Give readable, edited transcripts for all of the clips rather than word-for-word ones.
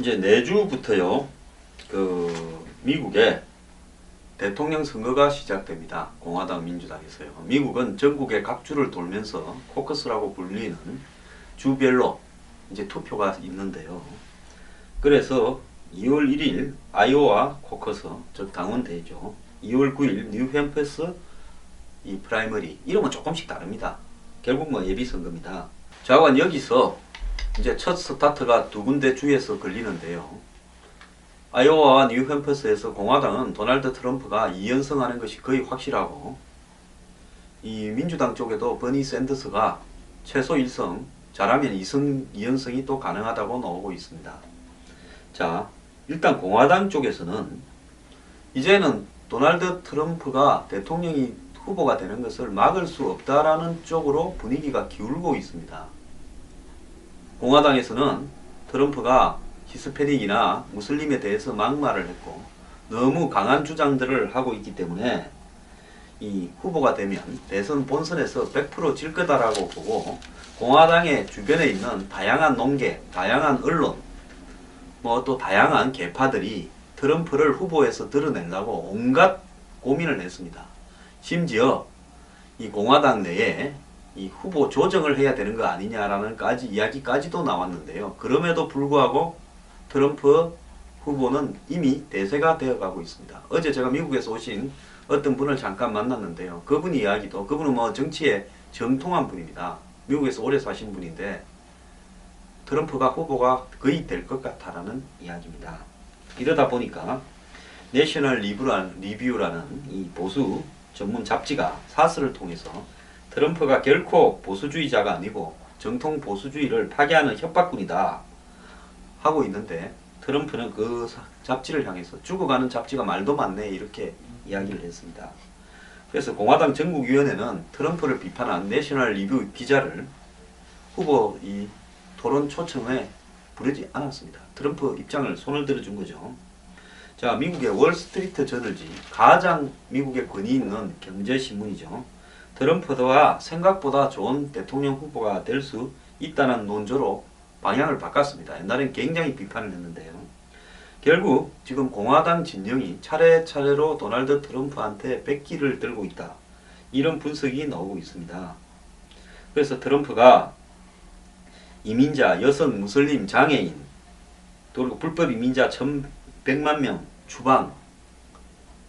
이제 내주부터요, 미국의 대통령 선거가 시작됩니다. 공화당 민주당에서요. 미국은 전국의 각 주를 돌면서 코커스라고 불리는 주별로 이제 투표가 있는데요. 그래서 2월 1일 아이오와 코커스, 즉 당원대회죠. 2월 9일 뉴햄퍼스 이 프라이머리, 이름은 조금씩 다릅니다. 결국 뭐 예비선거입니다. 자관 여기서 이제 첫 스타트가 두 군데 주에서 걸리는데요. 아이오와와 뉴햄퍼스에서 공화당은 도널드 트럼프가 2연승하는 것이 거의 확실하고, 이 민주당 쪽에도 버니 샌더스가 최소 1승, 잘하면 2연승이 또 가능하다고 나오고 있습니다. 자, 일단 공화당 쪽에서는 이제는 도널드 트럼프가 대통령이 후보가 되는 것을 막을 수 없다라는 쪽으로 분위기가 기울고 있습니다. 공화당에서는 트럼프가 히스패닉이나 무슬림에 대해서 막말을 했고 너무 강한 주장들을 하고 있기 때문에 이 후보가 되면 대선 본선에서 100% 질 거다라고 보고, 공화당의 주변에 있는 다양한 논계, 다양한 언론, 뭐 또 다양한 계파들이 트럼프를 후보에서 드러내려고 온갖 고민을 했습니다. 심지어 이 공화당 내에 이 후보 조정을 해야 되는 거 아니냐라는 이야기까지도 나왔는데요. 그럼에도 불구하고 트럼프 후보는 이미 대세가 되어가고 있습니다. 어제 제가 미국에서 오신 어떤 분을 잠깐 만났는데요. 그분 이야기도, 그분은 뭐 정치에 정통한 분입니다. 미국에서 오래 사신 분인데 트럼프가 후보가 거의 될 것 같다라는 이야기입니다. 이러다 보니까 내셔널 리뷰라는 이 보수 전문 잡지가 사설을 통해서 트럼프가 결코 보수주의자가 아니고 정통 보수주의를 파괴하는 협박꾼이다 하고 있는데, 트럼프는 그 잡지를 향해서 죽어가는 잡지가 말도 많네 이렇게 이야기를 했습니다. 그래서 공화당 전국위원회는 트럼프를 비판한 내셔널 리뷰 기자를 후보 이 토론 초청에 부르지 않았습니다. 트럼프 입장을 손을 들어준 거죠. 자, 미국의 월스트리트 저널지, 가장 미국의 권위 있는 경제신문이죠. 트럼프가 생각보다 좋은 대통령 후보가 될 수 있다는 논조로 방향을 바꿨습니다. 옛날엔 굉장히 비판을 했는데요. 결국 지금 공화당 진영이 차례차례로 도널드 트럼프한테 백기를 들고 있다, 이런 분석이 나오고 있습니다. 그래서 트럼프가 이민자, 여성, 무슬림, 장애인, 그리고 불법 이민자 1,100만 명 추방,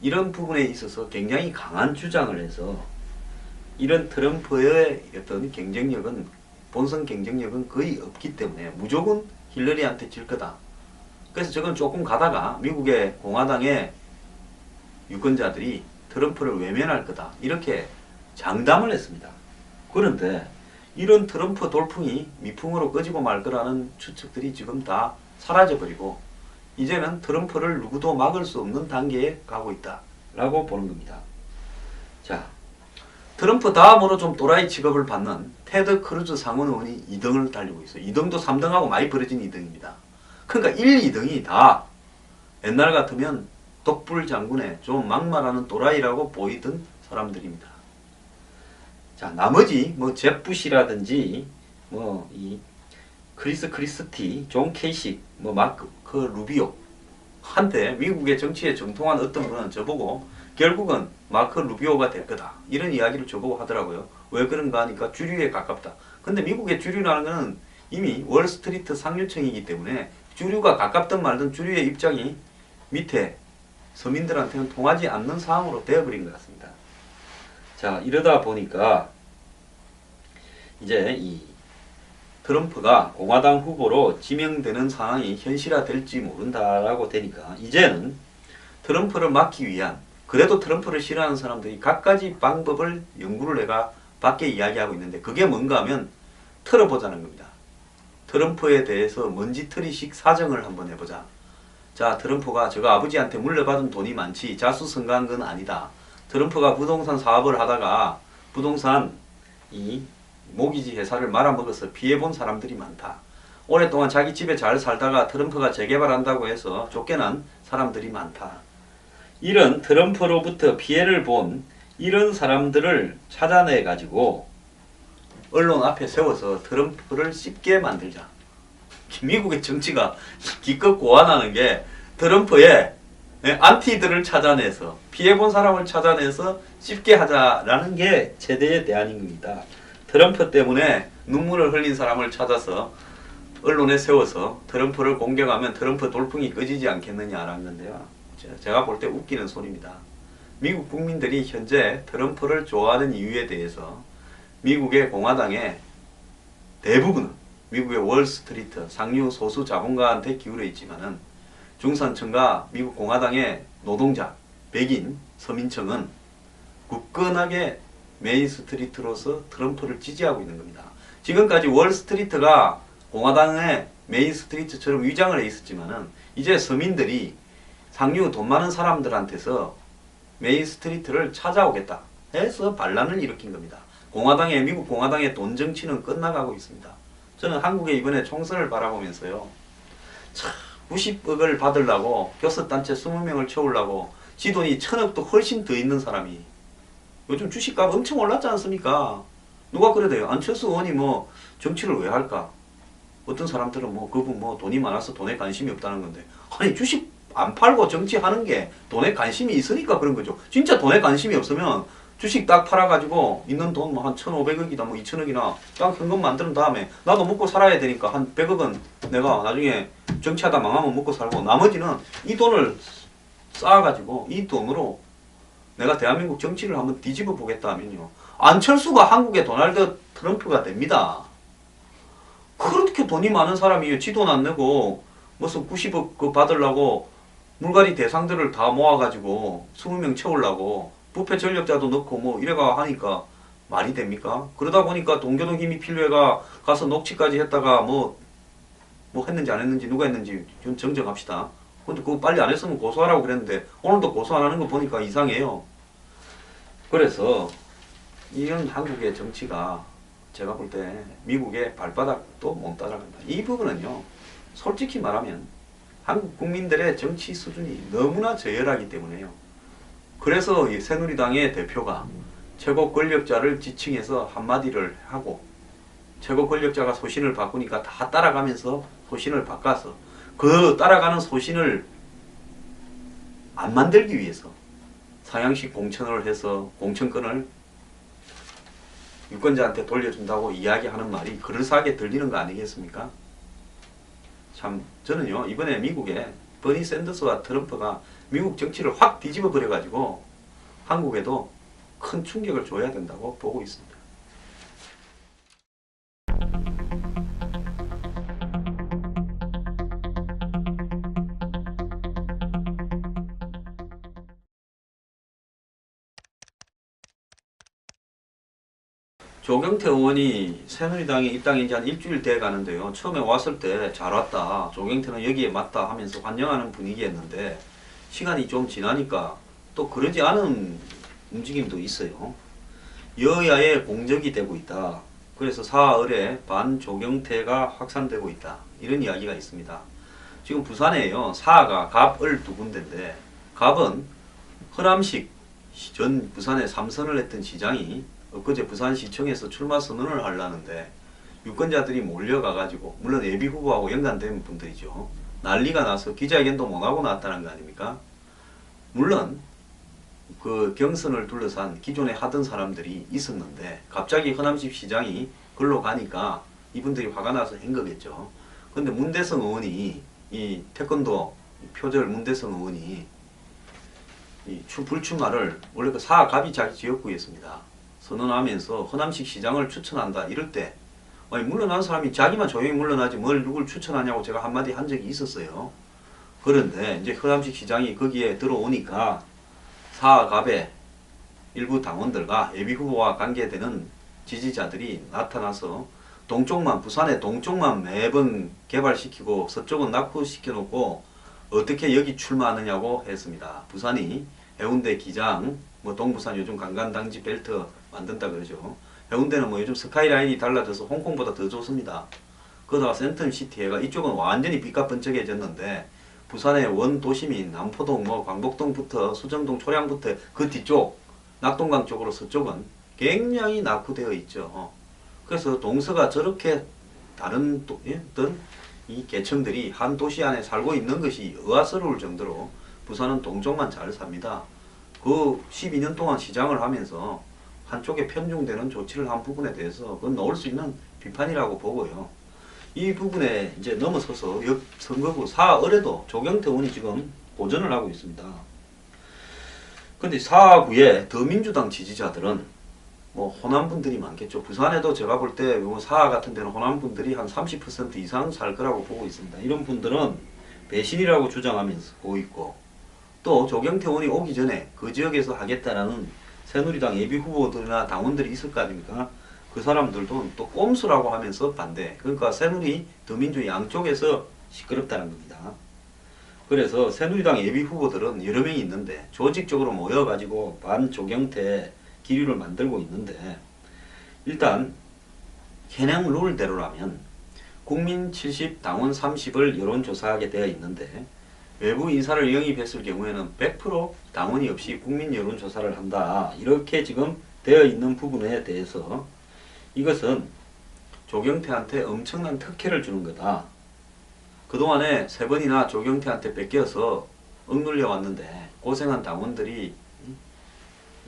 이런 부분에 있어서 굉장히 강한 주장을 해서 이런 트럼프의 어떤 경쟁력은, 본선 경쟁력은 거의 없기 때문에 무조건 힐러리한테 질 거다. 그래서 저건 조금 가다가 미국의 공화당의 유권자들이 트럼프를 외면할 거다, 이렇게 장담을 했습니다. 그런데 이런 트럼프 돌풍이 미풍으로 꺼지고 말 거라는 추측들이 지금 다 사라져버리고 이제는 트럼프를 누구도 막을 수 없는 단계에 가고 있다 라고 보는 겁니다. 자, 트럼프 다음으로 좀 또라이 취급을 받는 테드 크루즈 상원의원이 2등을 달리고 있어요. 2등도 3등하고 많이 벌어진 2등입니다. 그러니까 1, 2등이 다 옛날 같으면 독불 장군의 좀 막말하는 또라이라고 보이던 사람들입니다. 자, 나머지 뭐 잽부시라든지 뭐 이 크리스 크리스티, 존 케이식, 뭐 마크 루비오, 한때 미국의 정치에 정통한 어떤 분은 저보고 결국은 마크 루비오가 될 거다, 이런 이야기를 저보고 하더라고요. 왜 그런가 하니까 주류에 가깝다. 근데 미국의 주류라는 것은 이미 월스트리트 상류층이기 때문에 주류가 가깝든 말든 주류의 입장이 밑에 서민들한테는 통하지 않는 상황으로 되어버린 것 같습니다. 자, 이러다 보니까 이제 이 트럼프가 공화당 후보로 지명되는 상황이 현실화될지 모른다라고 되니까 이제는 트럼프를 막기 위한, 그래도 트럼프를 싫어하는 사람들이 갖가지 방법을 연구를 해가 밖에 이야기하고 있는데, 그게 뭔가 하면 털어보자는 겁니다. 트럼프에 대해서 먼지털이식 사정을 한번 해보자. 자, 트럼프가 저거 아버지한테 물려받은 돈이 많지 자수성가한 건 아니다. 트럼프가 부동산 사업을 하다가 부동산 이 모기지 회사를 말아먹어서 피해본 사람들이 많다. 오랫동안 자기 집에 잘 살다가 트럼프가 재개발한다고 해서 쫓겨난 사람들이 많다. 이런 트럼프로부터 피해를 본 이런 사람들을 찾아내 가지고 언론 앞에 세워서 트럼프를 씹게 만들자. 미국의 정치가 기껏 고안하는 게 트럼프의 안티들을 찾아내서 피해본 사람을 찾아내서 쉽게 하자라는 게 최대의 대안입니다. 트럼프 때문에 눈물을 흘린 사람을 찾아서 언론에 세워서 트럼프를 공격하면 트럼프 돌풍이 꺼지지 않겠느냐라는 건데요. 제가 볼 때 웃기는 소리입니다. 미국 국민들이 현재 트럼프를 좋아하는 이유에 대해서 미국의 공화당의 대부분은 미국의 월스트리트 상류 소수 자본가한테 기울어 있지만은 중산층과 미국 공화당의 노동자, 백인, 서민층은 굳건하게 메인스트리트로서 트럼프를 지지하고 있는 겁니다. 지금까지 월스트리트가 공화당의 메인스트리트처럼 위장을 해 있었지만은 이제 서민들이 상류 돈 많은 사람들한테서 메인스트리트를 찾아오겠다 해서 반란을 일으킨 겁니다. 미국 공화당의 돈 정치는 끝나가고 있습니다. 저는 한국의 이번에 총선을 바라보면서요. 참 90억을 받으려고 교섭단체 20명을 채우려고 지 돈이 1000억도 훨씬 더 있는 사람이 요즘 주식값 엄청 올랐지 않습니까? 누가 그래도요. 안철수 의원이 뭐 정치를 왜 할까? 어떤 사람들은 뭐 그분 뭐 돈이 많아서 돈에 관심이 없다는 건데 아니 주식 안 팔고 정치하는 게 돈에 관심이 있으니까 그런 거죠. 진짜 돈에 관심이 없으면 주식 딱 팔아가지고 있는 돈 뭐 한 1,500억이다 뭐 2,000억이나 딱 현금 만든 다음에 나도 먹고 살아야 되니까 한 100억은 내가 나중에 정치하다 망하면 먹고 살고 나머지는 이 돈을 쌓아가지고 이 돈으로 내가 대한민국 정치를 한번 뒤집어 보겠다 하면요. 안철수가 한국의 도널드 트럼프가 됩니다. 그렇게 돈이 많은 사람이 지 돈 안 내고 무슨 90억 그 받으려고 물갈이 대상들을 다 모아가지고 20명 채우려고 부패 전력자도 넣고 뭐 이래가 하니까 말이 됩니까? 그러다 보니까 동교동 힘이 필요해가 가서 녹취까지 했다가 뭐 했는지 안 했는지 누가 했는지 좀 정정합시다. 근데 그거 빨리 안 했으면 고소하라고 그랬는데 오늘도 고소 안 하는 거 보니까 이상해요. 그래서 이런 한국의 정치가 제가 볼 때 미국의 발바닥도 못 따라간다. 이 부분은요. 솔직히 말하면 한국 국민들의 정치 수준이 너무나 저열하기 때문에요. 그래서 이 새누리당의 대표가 최고 권력자를 지칭해서 한마디를 하고 최고 권력자가 소신을 바꾸니까 다 따라가면서 소신을 바꿔서 그 따라가는 소신을 안 만들기 위해서 상향식 공천을 해서 공천권을 유권자한테 돌려준다고 이야기하는 말이 그럴싸하게 들리는 거 아니겠습니까? 참 저는요 이번에 미국에 버니 샌더스와 트럼프가 미국 정치를 확 뒤집어 버려가지고 한국에도 큰 충격을 줘야 된다고 보고 있습니다. 조경태 의원이 새누리당에 입당한 지 한 일주일 돼 가는데요. 처음에 왔을 때 잘 왔다. 조경태는 여기에 맞다 하면서 환영하는 분위기였는데 시간이 좀 지나니까 또 그러지 않은 움직임도 있어요. 여야의 공적이 되고 있다. 그래서 사흘에 반조경태가 확산되고 있다. 이런 이야기가 있습니다. 지금 부산에요. 사가 갑을 두 군데인데 갑은 허남식 전 부산에 3선을 했던 시장이 엊그제 부산시청에서 출마 선언을 하려는데 유권자들이 몰려가가지고 물론 예비후보하고 연관된 분들이죠. 난리가 나서 기자회견도 못하고 나왔다는 거 아닙니까? 물론 그 경선을 둘러싼 기존에 하던 사람들이 있었는데 갑자기 허남식 시장이 글로 가니까 이분들이 화가 나서 한 거겠죠. 근데 문대성 의원이 이 태권도 표절 문대성 의원이 이 불출마를 원래 그 사갑이 자기 지역구였습니다. 선언하면서 허남식 시장을 추천한다 이럴 때 아니 물러난 사람이 자기만 조용히 물러나지 뭘 누굴 추천하냐고 제가 한마디 한 적이 있었어요. 그런데 이제 허남식 시장이 거기에 들어오니까 사갑의 일부 당원들과 예비후보와 관계되는 지지자들이 나타나서 동쪽만 부산의 동쪽만 매번 개발시키고 서쪽은 낙후시켜놓고 어떻게 여기 출마하느냐고 했습니다. 부산이 해운대 기장 뭐 동부산 요즘 관광단지 벨트 만든다 그러죠. 해운대는 뭐 요즘 스카이라인이 달라져서 홍콩보다 더 좋습니다. 그러다가 센텀시티가 이쪽은 완전히 삐까뻔쩍해졌는데 부산의 원도심인 남포동 뭐 광복동부터 수정동 초량부터 그 뒤쪽 낙동강 쪽으로 서쪽은 굉장히 낙후되어 있죠. 그래서 동서가 저렇게 다른 어떤 이 계층들이 한 도시 안에 살고 있는 것이 의아스러울 정도로 부산은 동쪽만 잘 삽니다. 그 12년 동안 시장을 하면서 한쪽에 편중되는 조치를 한 부분에 대해서 그건 넣을 수 있는 비판이라고 보고요. 이 부분에 이제 넘어서서 옆 선거구 사을에도 조경태 의원이 지금 도전을 하고 있습니다. 근데 사구의 더민주당 지지자들은 뭐 호남 분들이 많겠죠. 부산에도 제가 볼 때 사하 같은 데는 호남 분들이 한 30% 이상 살 거라고 보고 있습니다. 이런 분들은 배신이라고 주장하면서 보고 있고, 또 조경태 의원이 오기 전에 그 지역에서 하겠다라는 새누리당 예비 후보들이나 당원들이 있을 거 아닙니까? 그 사람들도 또 꼼수라고 하면서 반대. 그러니까 새누리, 더민주 양쪽에서 시끄럽다는 겁니다. 그래서 새누리당 예비 후보들은 여러 명이 있는데 조직적으로 모여가지고 반조경태 기류를 만들고 있는데, 일단 현행 룰대로라면 국민 70, 당원 30을 여론조사하게 되어 있는데, 외부 인사를 영입했을 경우에는 100% 당원이 없이 국민 여론조사를 한다. 이렇게 지금 되어 있는 부분에 대해서 이것은 조경태한테 엄청난 특혜를 주는 거다. 그동안에 3번이나 조경태한테 뺏겨서 억눌려 왔는데 고생한 당원들이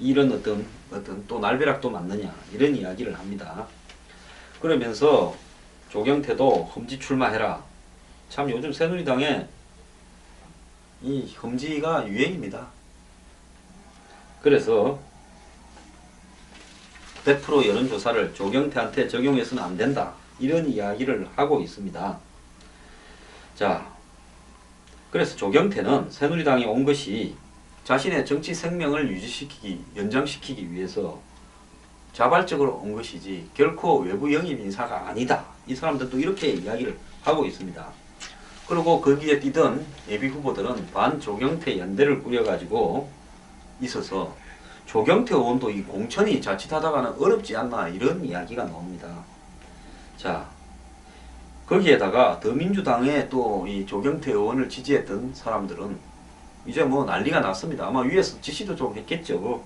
이런 어떤 또 날벼락도 맞느냐, 이런 이야기를 합니다. 그러면서 조경태도 험지 출마해라. 참 요즘 새누리당에 이 험지가 유행입니다. 그래서 100% 여론조사를 조경태한테 적용해서는 안 된다, 이런 이야기를 하고 있습니다. 자, 그래서 조경태는 새누리당에 온 것이 자신의 정치 생명을 유지시키기, 연장시키기 위해서 자발적으로 온 것이지 결코 외부 영입 인사가 아니다. 이 사람들도 이렇게 이야기를 하고 있습니다. 그리고 거기에 뛰던 예비 후보들은 반조경태 연대를 꾸려가지고 있어서 조경태 의원도 이 공천이 자칫하다가는 어렵지 않나, 이런 이야기가 나옵니다. 자, 거기에다가 더민주당에 또 이 조경태 의원을 지지했던 사람들은 이제 뭐 난리가 났습니다. 아마 위에서 지시도 좀 했겠죠.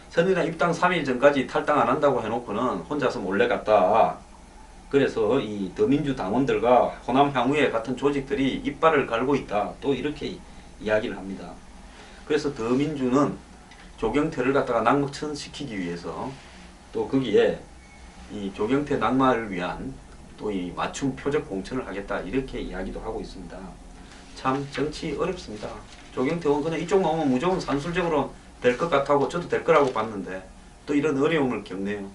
새누리당 입당 3일 전까지 탈당 안 한다고 해놓고는 혼자서 몰래 갔다. 그래서 이 더민주 당원들과 호남 향후회 같은 조직들이 이빨을 갈고 있다. 또 이렇게 이야기를 합니다. 그래서 더민주는 조경태를 갖다가 낙마시키기 위해서 또 거기에 이 조경태 낙마를 위한 또 이 맞춤 표적 공천을 하겠다, 이렇게 이야기도 하고 있습니다. 참 정치 어렵습니다. 조경태 의원 그냥 이쪽 나오면 무조건 산술적으로 될 것 같고 저도 될 거라고 봤는데 또 이런 어려움을 겪네요.